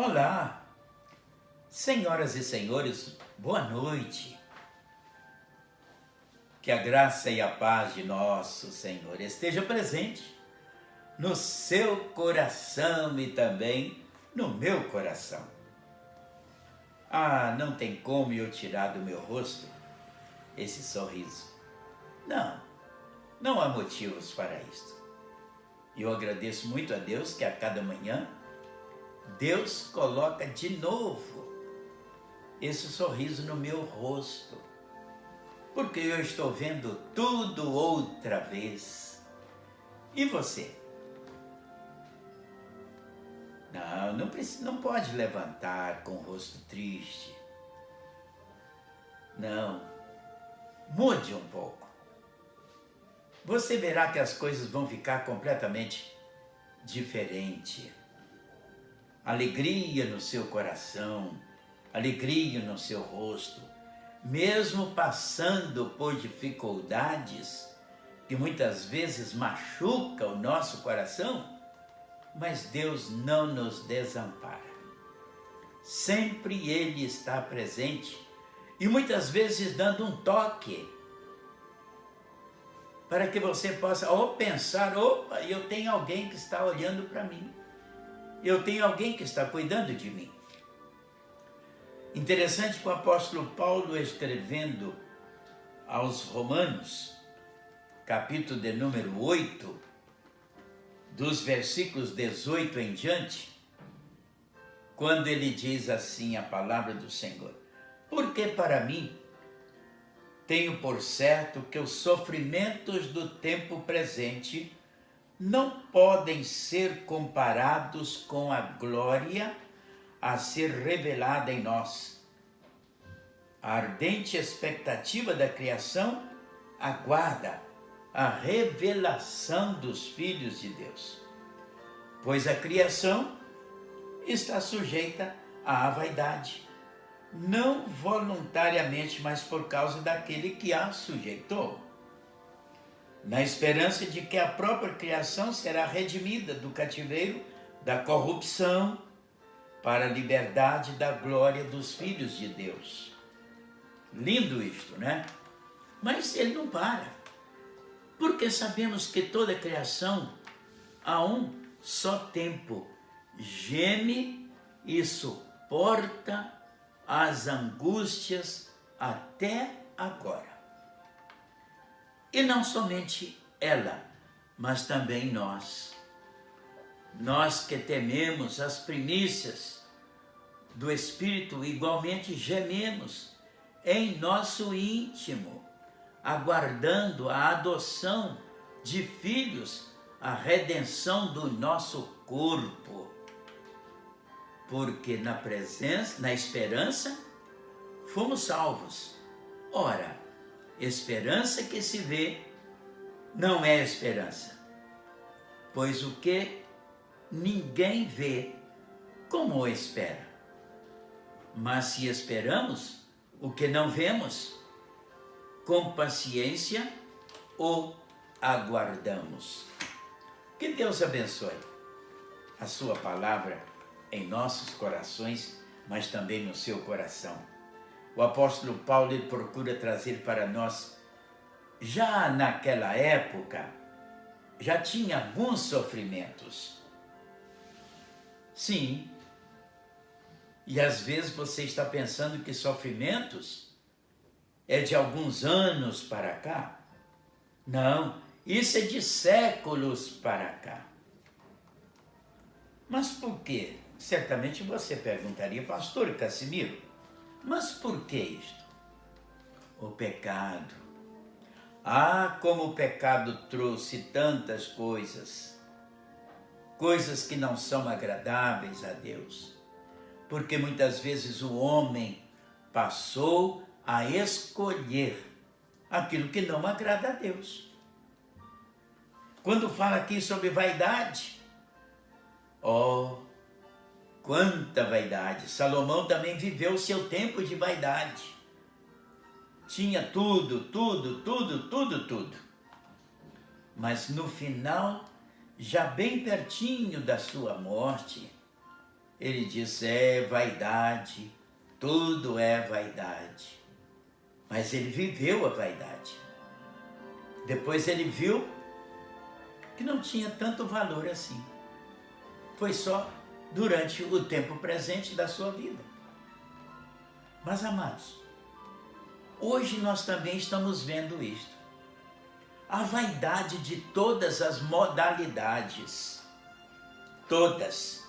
Olá, senhoras e senhores, boa noite. Que a graça e a paz de nosso Senhor esteja presente no seu coração e também no meu coração. Não tem como eu tirar do meu rosto esse sorriso. Não há motivos para isso. Eu agradeço muito a Deus que a cada manhã Deus coloca de novo esse sorriso no meu rosto, porque eu estou vendo tudo outra vez. E você? Não pode levantar com o rosto triste. Não, mude um pouco. Você verá que as coisas vão ficar completamente diferentes. Alegria no seu coração, alegria no seu rosto, mesmo passando por dificuldades que muitas vezes machucam o nosso coração, mas Deus não nos desampara. Sempre Ele está presente e muitas vezes dando um toque para que você possa pensar, eu tenho alguém que está olhando para mim. Eu tenho alguém que está cuidando de mim. Interessante que o apóstolo Paulo, escrevendo aos Romanos, capítulo de número 8, dos versículos 18 em diante, quando ele diz assim a palavra do Senhor: porque para mim tenho por certo que os sofrimentos do tempo presente não podem ser comparados com a glória a ser revelada em nós. A ardente expectativa da criação aguarda a revelação dos filhos de Deus, pois a criação está sujeita à vaidade, não voluntariamente, mas por causa daquele que a sujeitou, na esperança de que a própria criação será redimida do cativeiro da corrupção para a liberdade da glória dos filhos de Deus. Lindo isto, né? Mas ele não para, porque sabemos que toda a criação, a um só tempo, geme e suporta as angústias até agora. E não somente ela, mas também nós. Nós que tememos as primícias do Espírito, igualmente gememos em nosso íntimo, aguardando a adoção de filhos, a redenção do nosso corpo. Porque na esperança, fomos salvos. Ora, esperança que se vê não é esperança, pois o que ninguém vê, como espera? Mas se esperamos o que não vemos, com paciência o aguardamos. Que Deus abençoe a sua palavra em nossos corações, mas também no seu coração. O apóstolo Paulo ele procura trazer para nós, já naquela época, já tinha alguns sofrimentos. Sim, e às vezes você está pensando que sofrimentos é de alguns anos para cá. Não, isso é de séculos para cá. Mas por quê? Certamente você perguntaria, pastor Cassimiro, mas por que isto? O pecado. Como o pecado trouxe tantas coisas que não são agradáveis a Deus. Porque muitas vezes o homem passou a escolher aquilo que não agrada a Deus. Quando fala aqui sobre vaidade, quanta vaidade! Salomão também viveu o seu tempo de vaidade. Tinha tudo. Mas no final, já bem pertinho da sua morte, ele diz, é vaidade, tudo é vaidade. Mas ele viveu a vaidade. Depois ele viu que não tinha tanto valor assim. Foi só durante o tempo presente da sua vida. Mas, amados, hoje nós também estamos vendo isto. A vaidade de todas as modalidades. Todas.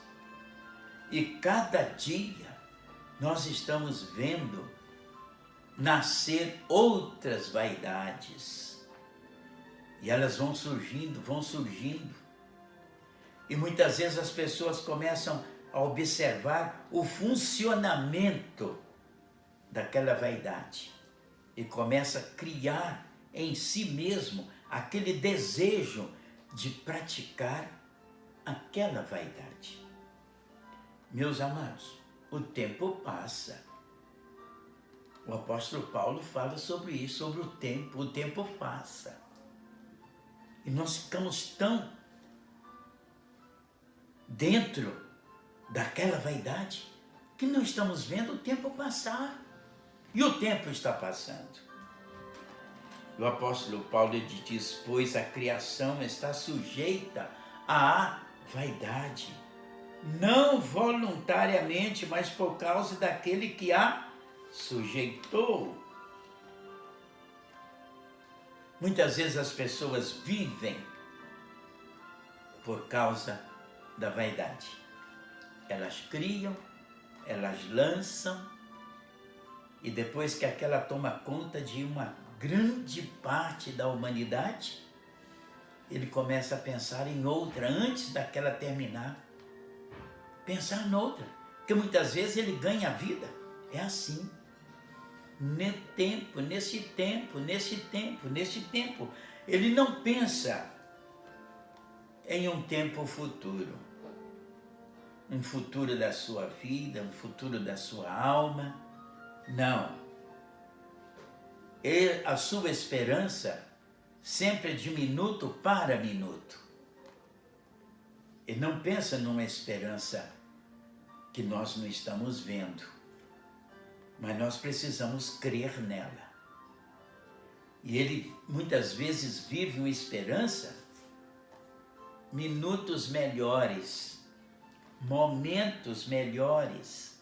E cada dia nós estamos vendo nascer outras vaidades. E elas vão surgindo, vão surgindo. E muitas vezes as pessoas começam a observar o funcionamento daquela vaidade. E começa a criar em si mesmo aquele desejo de praticar aquela vaidade. Meus amados, o tempo passa. O apóstolo Paulo fala sobre isso, sobre o tempo passa. E nós ficamos tão dentro daquela vaidade que não estamos vendo o tempo passar. E o tempo está passando. O apóstolo Paulo diz, pois a criação está sujeita à vaidade, não voluntariamente, mas por causa daquele que a sujeitou. Muitas vezes as pessoas vivem por causa da vaidade. Elas criam, elas lançam, e depois que aquela toma conta de uma grande parte da humanidade, ele começa a pensar em outra, antes daquela terminar. Pensar noutra, porque muitas vezes ele ganha a vida. É assim. Nesse tempo. Ele não pensa em um tempo futuro. Um futuro da sua vida, um futuro da sua alma. Não. A sua esperança sempre é de minuto para minuto. Ele não pensa numa esperança que nós não estamos vendo, mas nós precisamos crer nela. E ele muitas vezes vive uma esperança, minutos melhores, momentos melhores,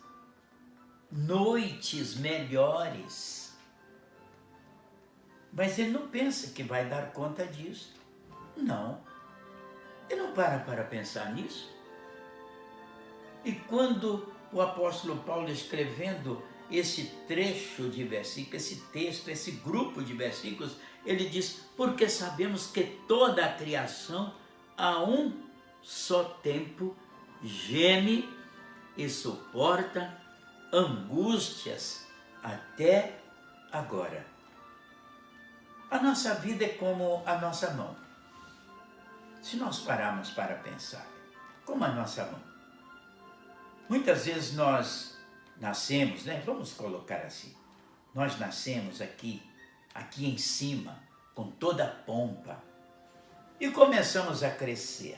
noites melhores. Mas ele não pensa que vai dar conta disso. Não. Ele não para pensar nisso. E quando o apóstolo Paulo, escrevendo esse trecho de versículos, esse texto, esse grupo de versículos, ele diz, porque sabemos que toda a criação a um só tempo geme e suporta angústias até agora. A nossa vida é como a nossa mão. Se nós pararmos para pensar, como a nossa mão. Muitas vezes nós nascemos, né? Vamos colocar assim. Nós nascemos aqui em cima, com toda a pompa. E começamos a crescer.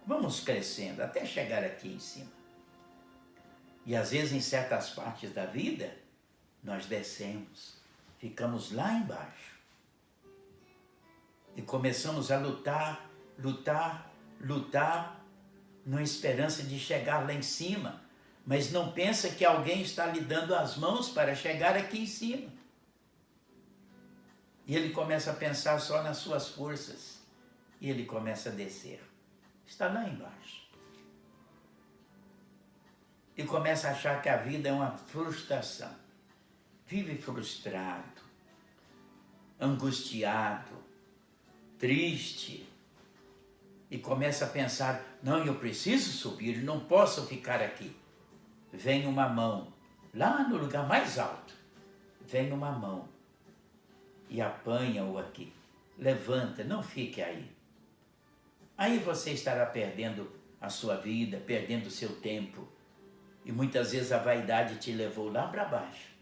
Vamos crescendo até chegar aqui em cima. E às vezes em certas partes da vida, nós descemos. Ficamos lá embaixo. E começamos a lutar, numa esperança de chegar lá em cima. Mas não pensa que alguém está lhe dando as mãos para chegar aqui em cima. E ele começa a pensar só nas suas forças. E ele começa a descer. Está lá embaixo. E começa a achar que a vida é uma frustração. Vive frustrado, angustiado, triste. E começa a pensar, não, eu preciso subir, não posso ficar aqui. Vem uma mão, lá no lugar mais alto, vem uma mão e apanha-o aqui. Levanta, não fique aí. Aí você estará perdendo a sua vida, perdendo o seu tempo. E muitas vezes a vaidade te levou lá para baixo.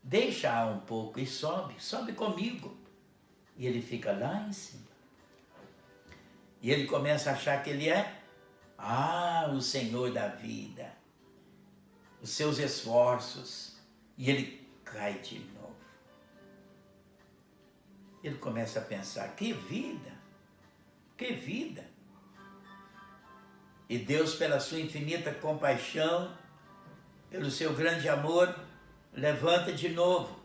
Deixa um pouco e sobe comigo. E ele fica lá em cima. E ele começa a achar que ele é o Senhor da vida, os seus esforços, e ele cai de novo. Ele começa a pensar, que vida, que vida. E Deus, pela sua infinita compaixão, pelo seu grande amor, levanta de novo.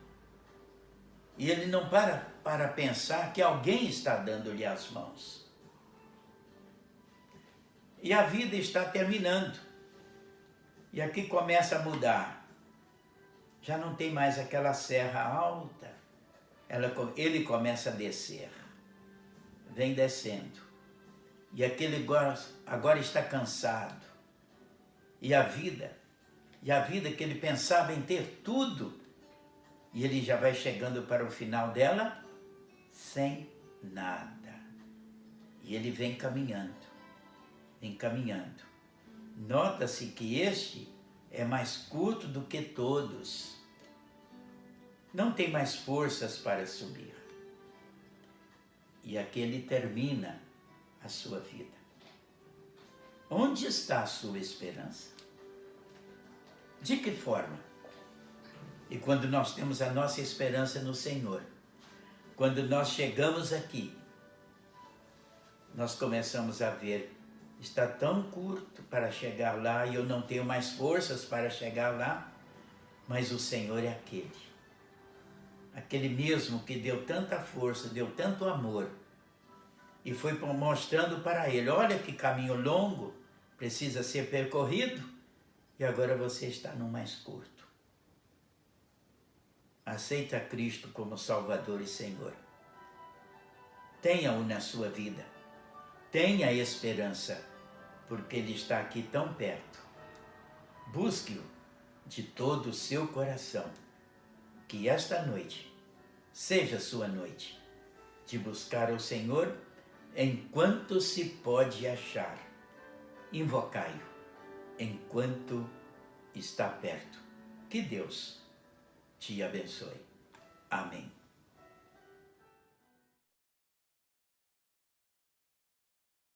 E ele não para pensar que alguém está dando-lhe as mãos. E a vida está terminando. E aqui começa a mudar. Já não tem mais aquela serra alta. Ele começa a descer. Vem descendo. E aquele agora está cansado. E a vida que ele pensava em ter tudo, e ele já vai chegando para o final dela sem nada. E ele vem caminhando. Nota-se que este é mais curto do que todos. Não tem mais forças para subir. E aqui ele termina a sua vida. Onde está a sua esperança? De que forma? E quando nós temos a nossa esperança no Senhor, quando nós chegamos aqui, nós começamos a ver, está tão curto para chegar lá e eu não tenho mais forças para chegar lá, mas o Senhor é aquele mesmo que deu tanta força, deu tanto amor, e foi mostrando para ele, olha que caminho longo precisa ser percorrido, e agora você está no mais curto. Aceita Cristo como Salvador e Senhor. Tenha-o na sua vida. Tenha esperança, porque Ele está aqui tão perto. Busque-o de todo o seu coração. Que esta noite seja sua noite de buscar o Senhor enquanto se pode achar. Invocai-o enquanto está perto. Que Deus te abençoe. Amém.